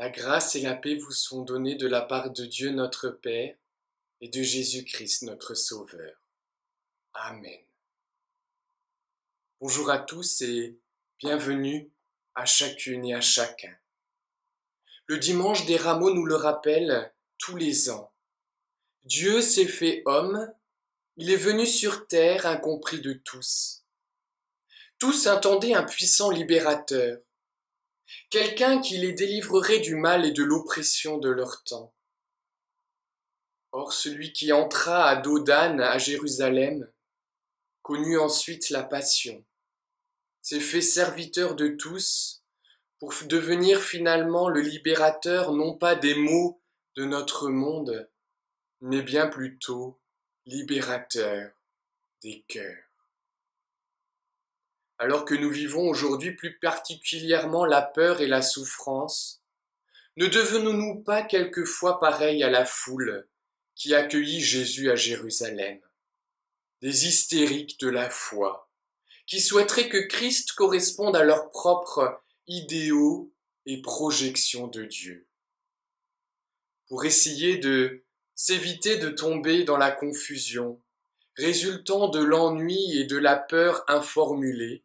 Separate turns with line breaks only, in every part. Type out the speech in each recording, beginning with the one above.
La grâce et la paix vous sont données de la part de Dieu notre Père et de Jésus-Christ notre Sauveur. Amen. Bonjour à tous et bienvenue à chacune et à chacun. Le dimanche des Rameaux nous le rappelle tous les ans. Dieu s'est fait homme, il est venu sur terre incompris de tous. Tous attendaient un puissant libérateur, quelqu'un qui les délivrerait du mal et de l'oppression de leur temps. Or celui qui entra à dos d'âne à Jérusalem connut ensuite la passion, s'est fait serviteur de tous pour devenir finalement le libérateur non pas des maux de notre monde, mais bien plutôt libérateur des cœurs. Alors que nous vivons aujourd'hui plus particulièrement la peur et la souffrance, ne devenons-nous pas quelquefois pareils à la foule qui accueillit Jésus à Jérusalem, des hystériques de la foi, qui souhaiteraient que Christ corresponde à leurs propres idéaux et projections de Dieu. Pour essayer de s'éviter de tomber dans la confusion, résultant de l'ennui et de la peur informulée,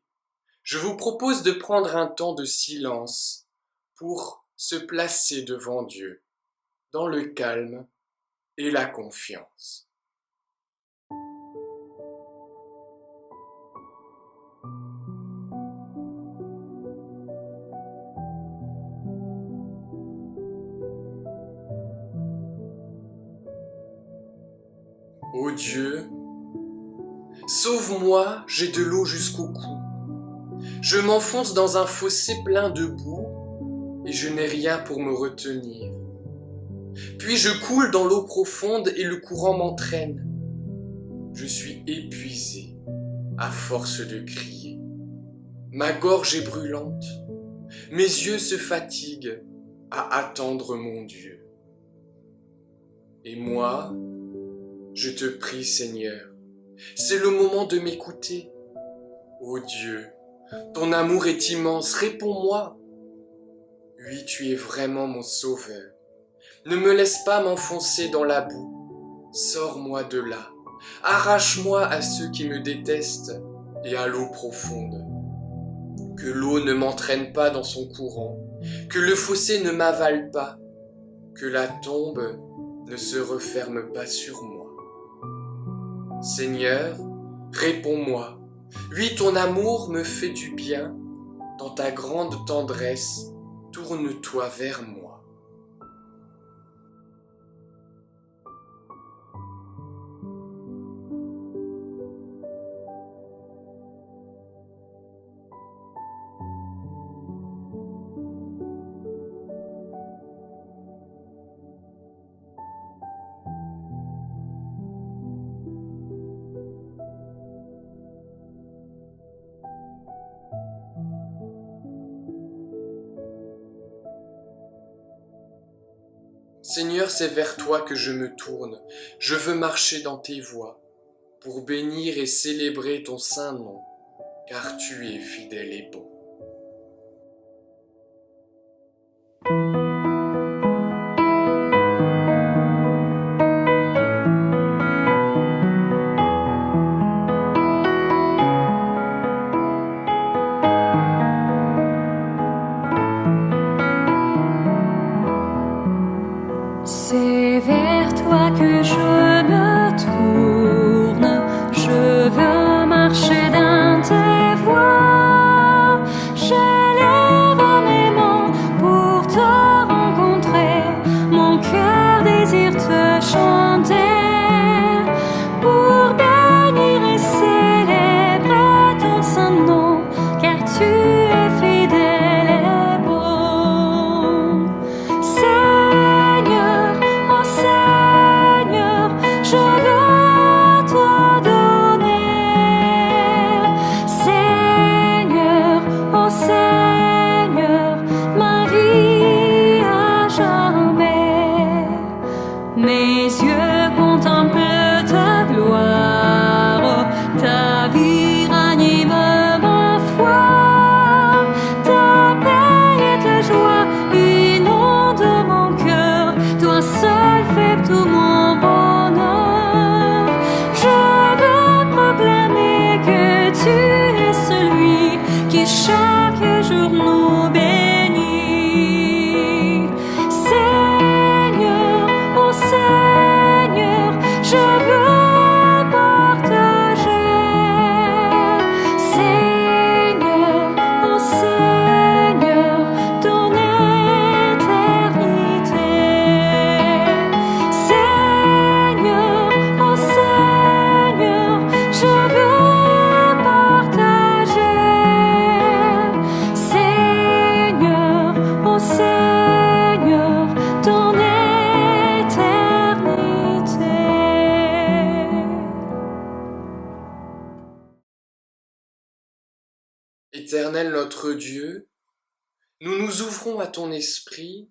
je vous propose de prendre un temps de silence pour se placer devant Dieu, dans le calme et la confiance. Ô Dieu, sauve-moi, j'ai de l'eau jusqu'au cou. Je m'enfonce dans un fossé plein de boue et je n'ai rien pour me retenir. Puis je coule dans l'eau profonde et le courant m'entraîne. Je suis épuisé à force de crier. Ma gorge est brûlante. Mes yeux se fatiguent à attendre mon Dieu. Et moi, je te prie, Seigneur, c'est le moment de m'écouter. Ô Dieu, ton amour est immense, réponds-moi. Oui, tu es vraiment mon sauveur. Ne me laisse pas m'enfoncer dans la boue. Sors-moi de là. Arrache-moi à ceux qui me détestent et à l'eau profonde. Que l'eau ne m'entraîne pas dans son courant, que le fossé ne m'avale pas, que la tombe ne se referme pas sur moi. Seigneur, réponds-moi. Oui, ton amour me fait du bien. Dans ta grande tendresse, tourne-toi vers moi. Seigneur, c'est vers toi que je me tourne. Je veux marcher dans tes voies pour bénir et célébrer ton saint nom, car tu es fidèle et bon.
C'est vers toi que je me tourne, je veux marcher dans tes voies
Éternel notre Dieu, nous nous ouvrons à ton esprit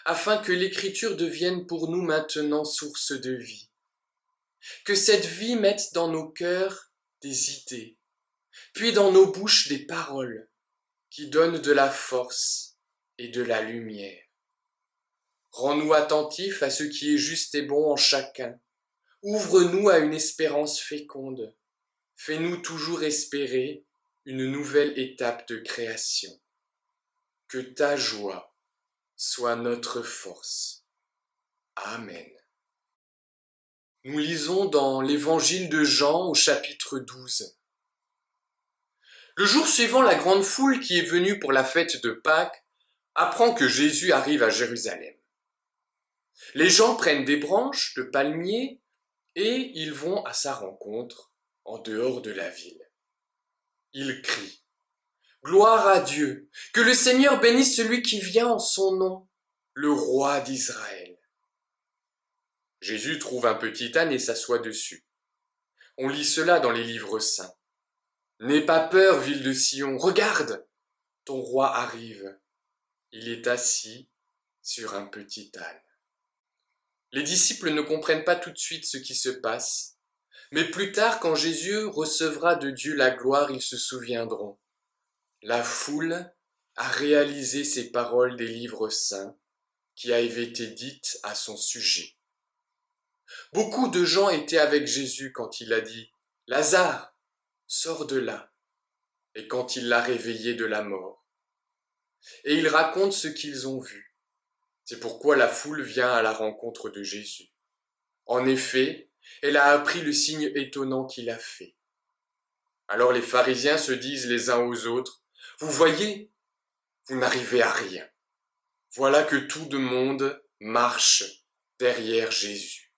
afin que l'écriture devienne pour nous maintenant source de vie. Que cette vie mette dans nos cœurs des idées, puis dans nos bouches des paroles qui donnent de la force et de la lumière. Rends-nous attentifs à ce qui est juste et bon en chacun. Ouvre-nous à une espérance féconde. Fais-nous toujours espérer une nouvelle étape de création. Que ta joie soit notre force. Amen. Nous lisons dans l'évangile de Jean au chapitre 12. Le jour suivant, la grande foule qui est venue pour la fête de Pâques apprend que Jésus arrive à Jérusalem. Les gens prennent des branches de palmier et ils vont à sa rencontre en dehors de la ville. Ils crient « Gloire à Dieu, que le Seigneur bénisse celui qui vient en son nom, le roi d'Israël. » Jésus trouve un petit âne et s'assoit dessus. On lit cela dans les livres saints. « N'aie pas peur, ville de Sion, regarde, ton roi arrive. Il est assis sur un petit âne. » Les disciples ne comprennent pas tout de suite ce qui se passe, mais plus tard, quand Jésus recevra de Dieu la gloire, ils se souviendront. La foule a réalisé ces paroles des livres saints qui avaient été dites à son sujet. Beaucoup de gens étaient avec Jésus quand il a dit « Lazare, sors de là » et quand il l'a réveillé de la mort. Et ils racontent ce qu'ils ont vu. C'est pourquoi la foule vient à la rencontre de Jésus. En effet, elle a appris le signe étonnant qu'il a fait. Alors les pharisiens se disent les uns aux autres, « Vous voyez, vous n'arrivez à rien. Voilà que tout le monde marche derrière Jésus. »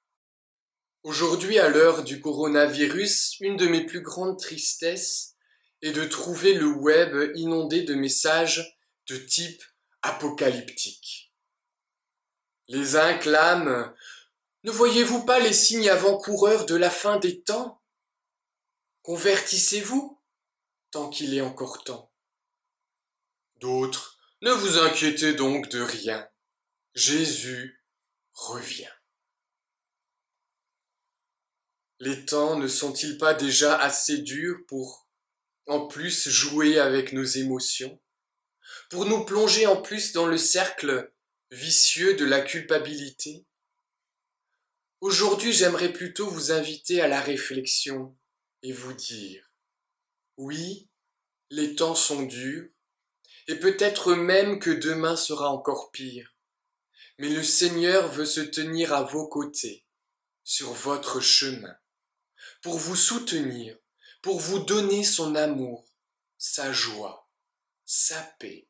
Aujourd'hui, à l'heure du coronavirus, une de mes plus grandes tristesses est de trouver le web inondé de messages de type apocalyptique. Les uns clament « Ne voyez-vous pas les signes avant-coureurs de la fin des temps? Convertissez-vous, tant qu'il est encore temps. » D'autres « Ne vous inquiétez donc de rien, Jésus revient. » Les temps ne sont-ils pas déjà assez durs pour, en plus, jouer avec nos émotions, pour nous plonger en plus dans le cercle vicieux de la culpabilité? Aujourd'hui, j'aimerais plutôt vous inviter à la réflexion et vous dire « Oui, les temps sont durs, et peut-être même que demain sera encore pire, mais le Seigneur veut se tenir à vos côtés, sur votre chemin, pour vous soutenir, pour vous donner son amour, sa joie, sa paix.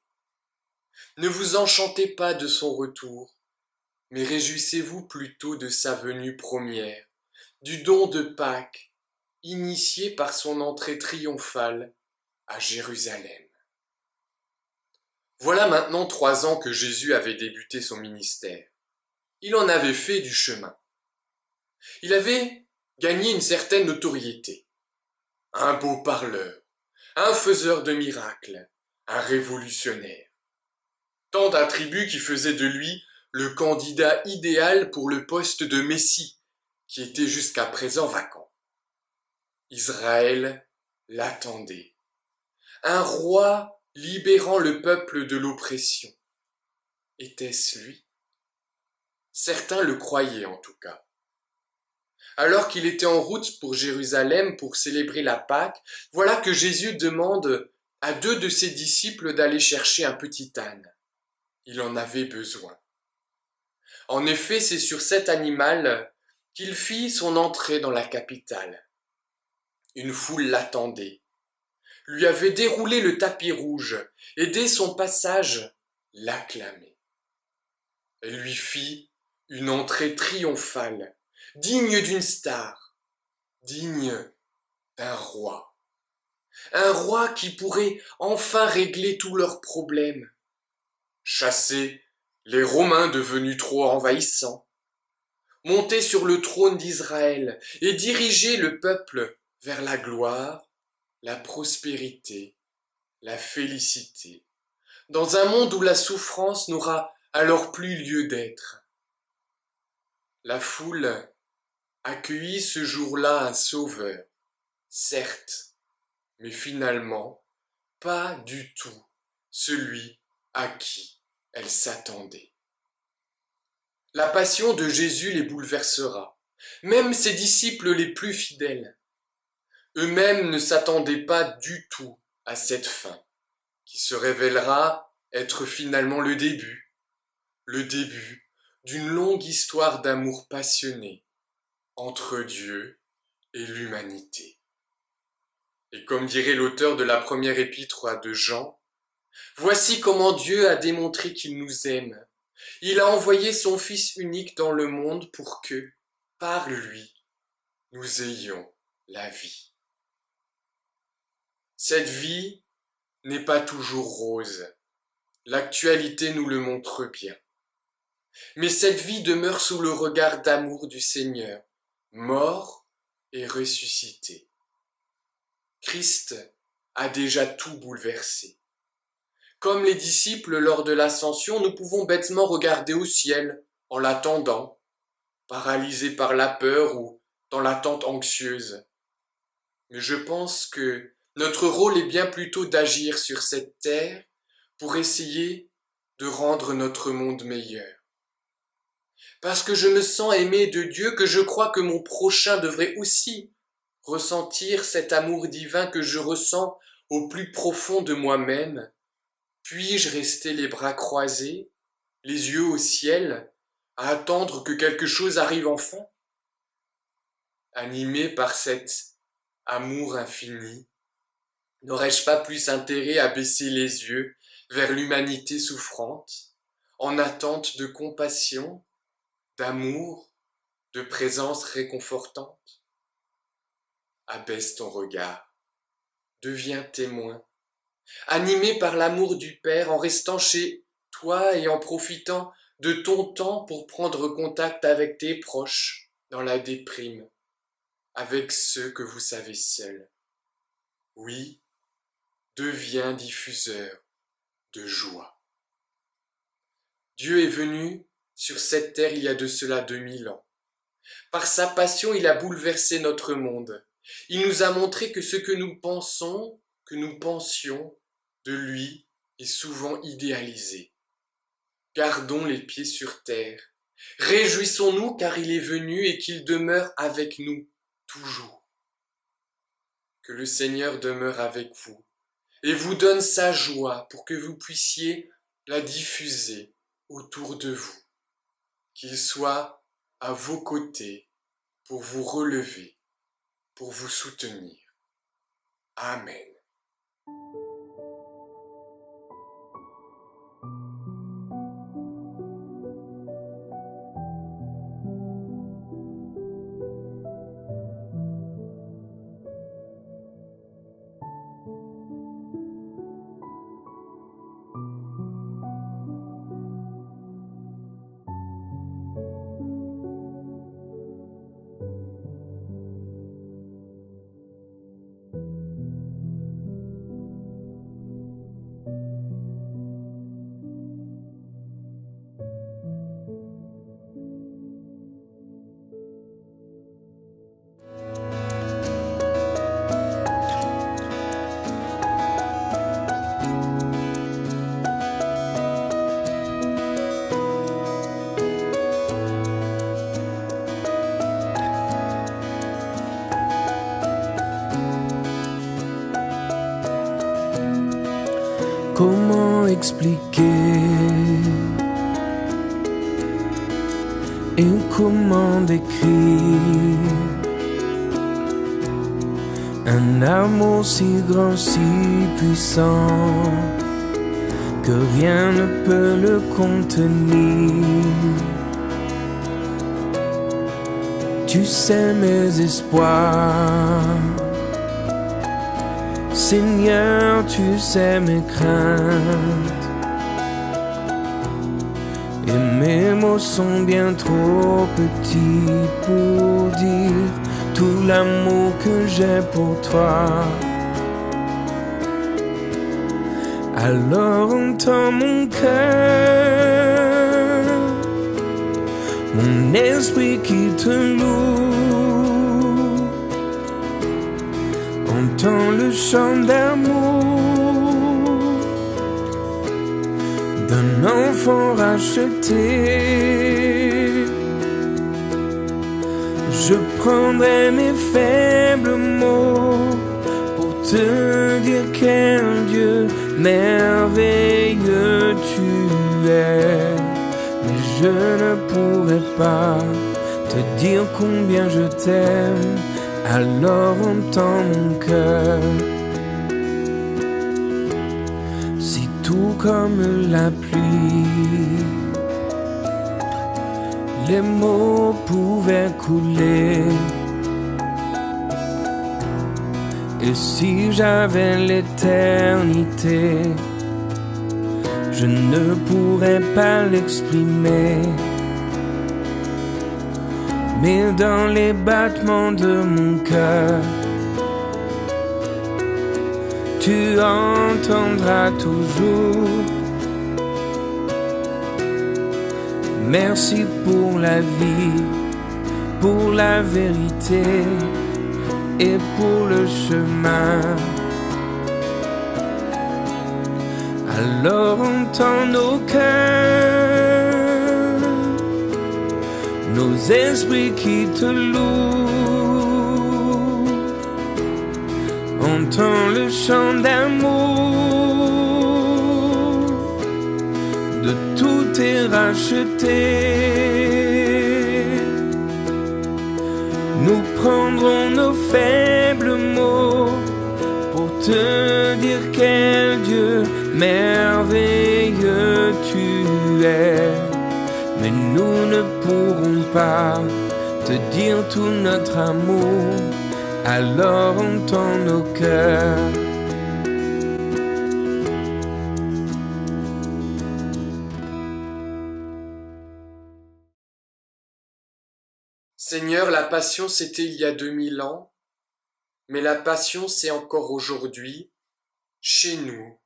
Ne vous enchantez pas de son retour, mais réjouissez-vous plutôt de sa venue première, du don de Pâques, initié par son entrée triomphale à Jérusalem. Voilà maintenant 3 ans que Jésus avait débuté son ministère. Il en avait fait du chemin. Il avait gagné une certaine notoriété. Un beau parleur, un faiseur de miracles, un révolutionnaire. Tant d'attributs qui faisaient de lui le candidat idéal pour le poste de Messie, qui était jusqu'à présent vacant. Israël l'attendait. Un roi libérant le peuple de l'oppression. Était-ce lui? Certains le croyaient en tout cas. Alors qu'il était en route pour Jérusalem pour célébrer la Pâque, voilà que Jésus demande à 2 de ses disciples d'aller chercher un petit âne. Il en avait besoin. En effet, c'est sur cet animal qu'il fit son entrée dans la capitale. Une foule l'attendait, lui avait déroulé le tapis rouge et dès son passage l'acclamait. Elle lui fit une entrée triomphale, digne d'une star, digne d'un roi. Un roi qui pourrait enfin régler tous leurs problèmes, chasser les Romains devenus trop envahissants, monter sur le trône d'Israël et diriger le peuple vers la gloire, la prospérité la félicité, dans un monde où la souffrance n'aura alors plus lieu d'être. La foule accueillit ce jour-là un sauveur, certes, mais finalement pas du tout celui à qui elle s'attendait. La passion de Jésus les bouleversera, même ses disciples les plus fidèles. Eux-mêmes ne s'attendaient pas du tout à cette fin, qui se révélera être finalement le début d'une longue histoire d'amour passionné entre Dieu et l'humanité. Et comme dirait l'auteur de la première épître de Jean, voici comment Dieu a démontré qu'il nous aime. Il a envoyé son Fils unique dans le monde pour que, par lui, nous ayons la vie. Cette vie n'est pas toujours rose. L'actualité nous le montre bien. Mais cette vie demeure sous le regard d'amour du Seigneur, mort et ressuscité. Christ a déjà tout bouleversé. Comme les disciples lors de l'ascension, nous pouvons bêtement regarder au ciel en l'attendant, paralysés par la peur ou dans l'attente anxieuse. Mais je pense que notre rôle est bien plutôt d'agir sur cette terre pour essayer de rendre notre monde meilleur. Parce que je me sens aimé de Dieu, que je crois que mon prochain devrait aussi ressentir cet amour divin que je ressens au plus profond de moi-même. Puis-je rester les bras croisés, les yeux au ciel, à attendre que quelque chose arrive enfin? Animé par cet amour infini, n'aurais-je pas plus intérêt à baisser les yeux vers l'humanité souffrante, en attente de compassion, d'amour, de présence réconfortante? Abaisse ton regard, deviens témoin, animé par l'amour du Père, en restant chez toi et en profitant de ton temps pour prendre contact avec tes proches dans la déprime, avec ceux que vous savez seuls. Oui, deviens diffuseur de joie. Dieu est venu sur cette terre il y a de cela 2000 ans. Par sa passion, il a bouleversé notre monde. Il nous a montré que ce que nous pensons, que nous pensions de lui est souvent idéalisé. Gardons les pieds sur terre. Réjouissons-nous car il est venu et qu'il demeure avec nous toujours. Que le Seigneur demeure avec vous et vous donne sa joie pour que vous puissiez la diffuser autour de vous. Qu'il soit à vos côtés pour vous relever, pour vous soutenir. Amen.
Comment expliquer et comment décrire un amour si grand, si puissant que rien ne peut le contenir? Tu sais mes espoirs, Seigneur, tu sais mes craintes, et mes mots sont bien trop petits pour dire tout l'amour que j'ai pour toi. Alors entends mon cœur, mon esprit qui te loue. Entends le chant d'amour d'un enfant racheté. Je prendrai mes faibles mots pour te dire quel Dieu merveilleux tu es. Mais je ne pourrai pas te dire combien je t'aime. Alors entends mon cœur. Si tout comme la pluie, les mots pouvaient couler, et si j'avais l'éternité, je ne pourrais pas l'exprimer. Mais dans les battements de mon cœur, tu entendras toujours. Merci pour la vie, pour la vérité et pour le chemin. Alors entends nos cœurs, nos esprits qui te louent. Entends le chant d'amour de tout est racheté. Nous prendrons nos faibles mots pour te dire quel Dieu merveilleux tu es. Mais nous ne pourrons pas te dire tout notre amour. Alors entends nos cœurs.
Seigneur, la passion c'était il y a 2000 ans, mais la passion c'est encore aujourd'hui, chez nous,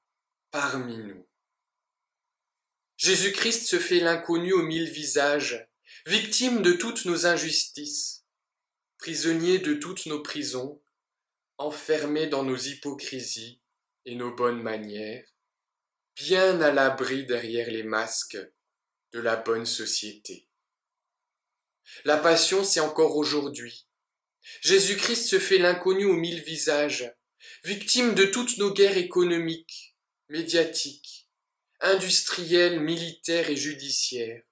parmi nous. Jésus-Christ se fait l'inconnu aux 1000 visages, victime de toutes nos injustices, prisonnier de toutes nos prisons, enfermé dans nos hypocrisies et nos bonnes manières, bien à l'abri derrière les masques de la bonne société. La passion, c'est encore aujourd'hui. Jésus-Christ se fait l'inconnu aux 1000 visages, victime de toutes nos guerres économiques, médiatiques, industrielles, militaires et judiciaires.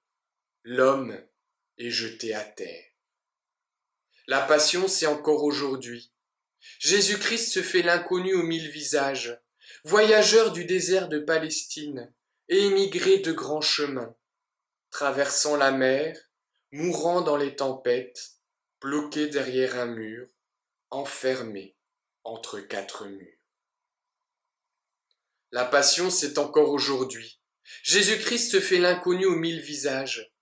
L'homme est jeté à terre. La passion, c'est encore aujourd'hui. Jésus-Christ se fait l'inconnu aux 1000 visages, voyageur du désert de Palestine et émigré de grands chemins, traversant la mer, mourant dans les tempêtes, bloqué derrière un mur, enfermé entre 4 murs. La passion, c'est encore aujourd'hui. Jésus-Christ se fait l'inconnu aux 1000 visages,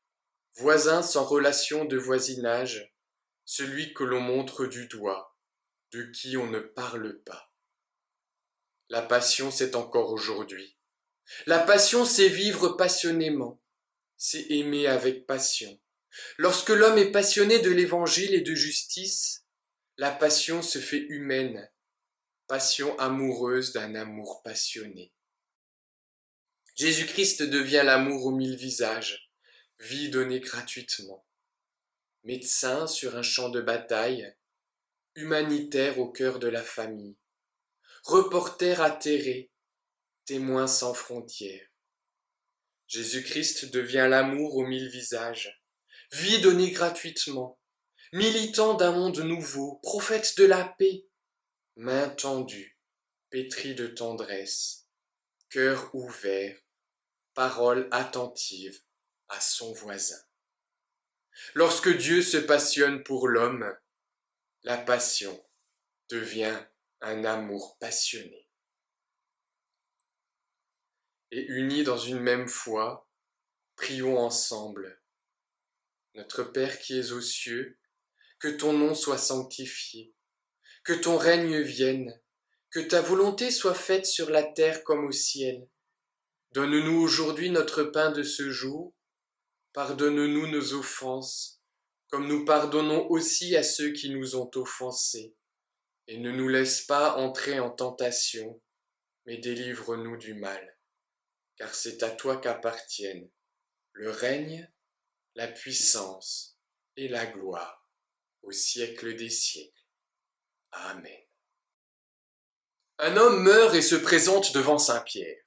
voisin sans relation de voisinage, celui que l'on montre du doigt, de qui on ne parle pas. La passion, c'est encore aujourd'hui. La passion, c'est vivre passionnément, c'est aimer avec passion. Lorsque l'homme est passionné de l'évangile et de justice, la passion se fait humaine, passion amoureuse d'un amour passionné. Jésus-Christ devient l'amour aux 1000 visages, vie donnée gratuitement. Médecin sur un champ de bataille, humanitaire au cœur de la famille, reporter atterré, témoin sans frontières. Jésus-Christ devient l'amour aux 1000 visages, vie donnée gratuitement, militant d'un monde nouveau, prophète de la paix, main tendue, pétrie de tendresse, cœur ouvert, parole attentive à son voisin. Lorsque Dieu se passionne pour l'homme, la passion devient un amour passionné. Et unis dans une même foi, prions ensemble. Notre Père qui es aux cieux, que ton nom soit sanctifié, que ton règne vienne, Que ta volonté soit faite sur la terre comme au ciel. Donne-nous aujourd'hui notre pain de ce jour. Pardonne-nous nos offenses, comme nous pardonnons aussi à ceux qui nous ont offensés. Et ne nous laisse pas entrer en tentation, mais délivre-nous du mal. Car c'est à toi qu'appartiennent le règne, la puissance et la gloire, au siècle des siècles. Amen. Un homme meurt et se présente devant saint Pierre.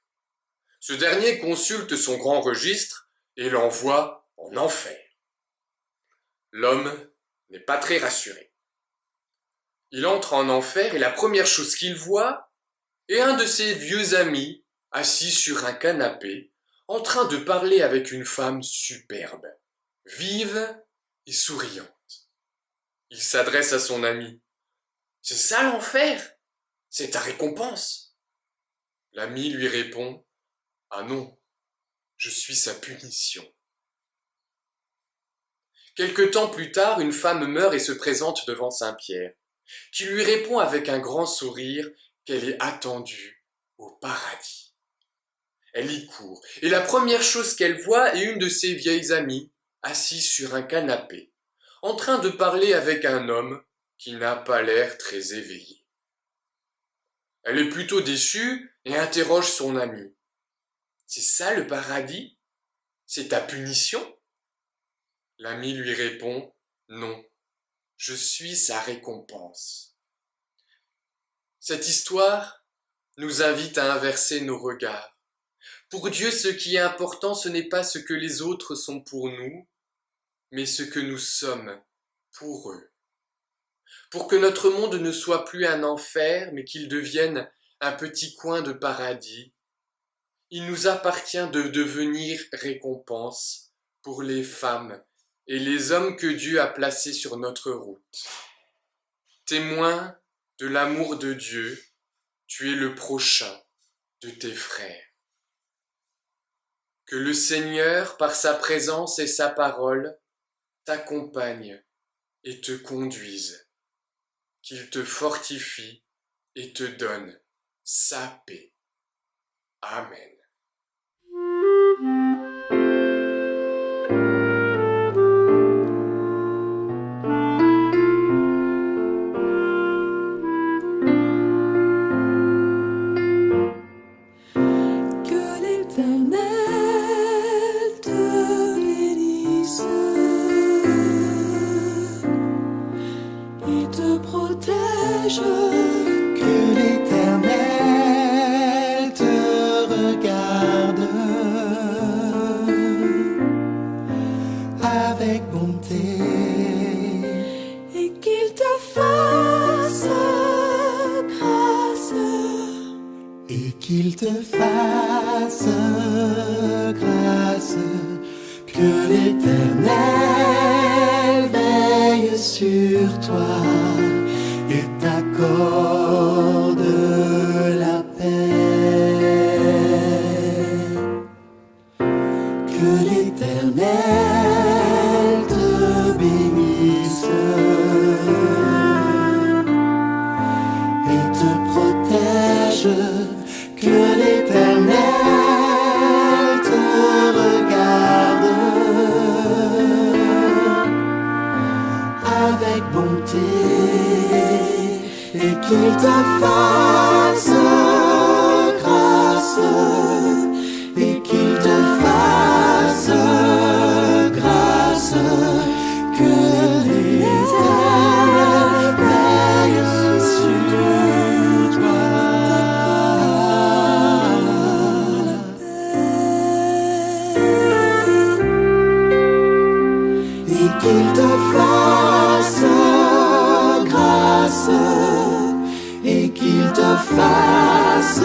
Ce dernier consulte son grand registre et l'envoie en enfer. L'homme n'est pas très rassuré. Il entre en enfer et la première chose qu'il voit est un de ses vieux amis assis sur un canapé en train de parler avec une femme superbe, vive et souriante. Il s'adresse à son ami. « C'est ça l'enfer ? C'est ta récompense ?» L'ami lui répond « Ah non, je suis sa punition. » Quelque temps plus tard, une femme meurt et se présente devant saint Pierre, qui lui répond avec un grand sourire qu'elle est attendue au paradis. Elle y court, et la première chose qu'elle voit est une de ses vieilles amies, assise sur un canapé, en train de parler avec un homme qui n'a pas l'air très éveillé. Elle est plutôt déçue et interroge son ami. « C'est ça le paradis ? C'est ta punition ?» L'ami lui répond « Non, je suis sa récompense. » Cette histoire nous invite à inverser nos regards. Pour Dieu, ce qui est important, ce n'est pas ce que les autres sont pour nous, mais ce que nous sommes pour eux. Pour que notre monde ne soit plus un enfer, mais qu'il devienne un petit coin de paradis, il nous appartient de devenir récompense pour les femmes et les hommes que Dieu a placés sur notre route. Témoin de l'amour de Dieu, tu es le prochain de tes frères. Que le Seigneur, par sa présence et sa parole, t'accompagne et te conduise, qu'il te fortifie et te donne sa paix. Amen.
Que l'Éternel te bénisse et te protège.
Que l'Éternel te regarde avec bonté
Et qu'il te fasse grâce.
et qu'il te fasse grâce. Que l'Éternel veille sur toi et t'accorde la paix. Que l'Éternel te bénisse et te protège. Que l'Éternel te regarde avec bonté et qu'il te fasse grâce et qu'il te fasse grâce. Que l'Éternel veille sur toi et qu'il te fasse grâce et qu'il te fasse